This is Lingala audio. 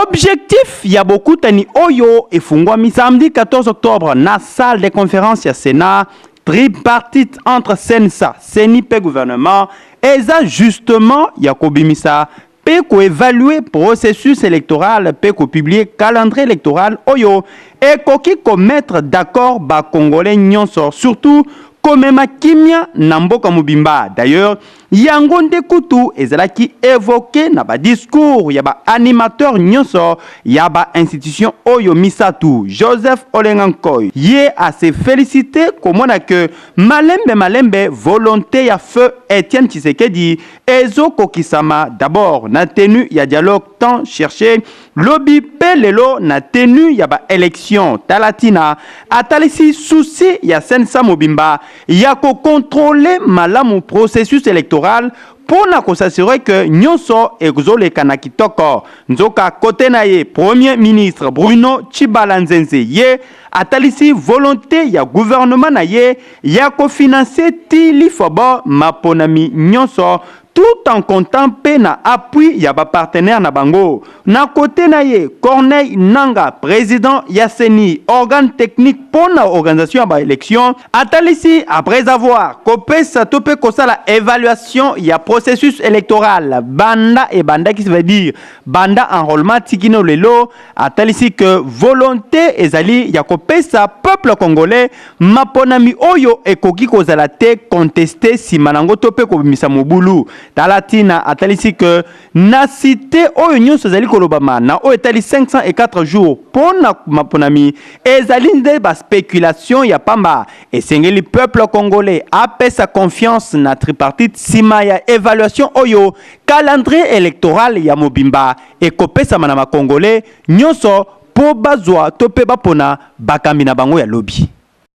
Objectif ya bokutani oyo efungwami samedi 14 octobre na salle de conférence ya Sénat tripartite entre Sensa, Seni pe gouvernement eza justement ya kobimisa pe ko évaluer processus électoral pe ko publier calendrier électoral oyo et koki ko mettre d'accord ba congolais nyonso surtout komema kimia na mboka mobimba. D'ailleurs, yango nde kutu ezalaki évoqué na ba discours ya ba animateur nyonso ya ba institution oyo misatu. Joseph Olengankoy ye a se félicité komona que malembe volonté ya feu Etienne Tshisekedi ezo kokisama d'abord na tenue ya dialogue tant cherché lobby pelelo na tenue ya ba élection talatina atalisi souci ya sensa mobimba ya ko contrôler malamu processus électoral pour s'assurer que nyonso exoleka na kitoko. Nzoka kote na ye premier ministre Bruno Chibalanzenze ye atalisi volonté ya gouvernement na ye ya ko financer tili fobo maponami nyonso tout en comptant pe na appui ya ba partenaire na bango. Na côté na ye Corneille Nanga, président Yasseni, organe technique pour la organisation ba élection, atalisi après avoir copé sa topé kosala évaluation ya processus électoral banda et banda qui veut dire banda enrôlement tikino lelo atalisi que volonté ezali ya copé sa peuple congolais maponami oyo ekoki kozala te contesté si manango topé ko bimisa mobulu. Talatina atalisi que na cité oyo nyonso ezali kolobama na oyo etali 504 jours pona maponami ezali nde ba spéculation ya pamba esengeli peuple congolais apesa confiance na tripartite sima ya évaluation oyo calendrier électoral ya mobimba ekopesa mana ma congolais nyonso po bazwa tope bapona bakambi na bango ya lobby.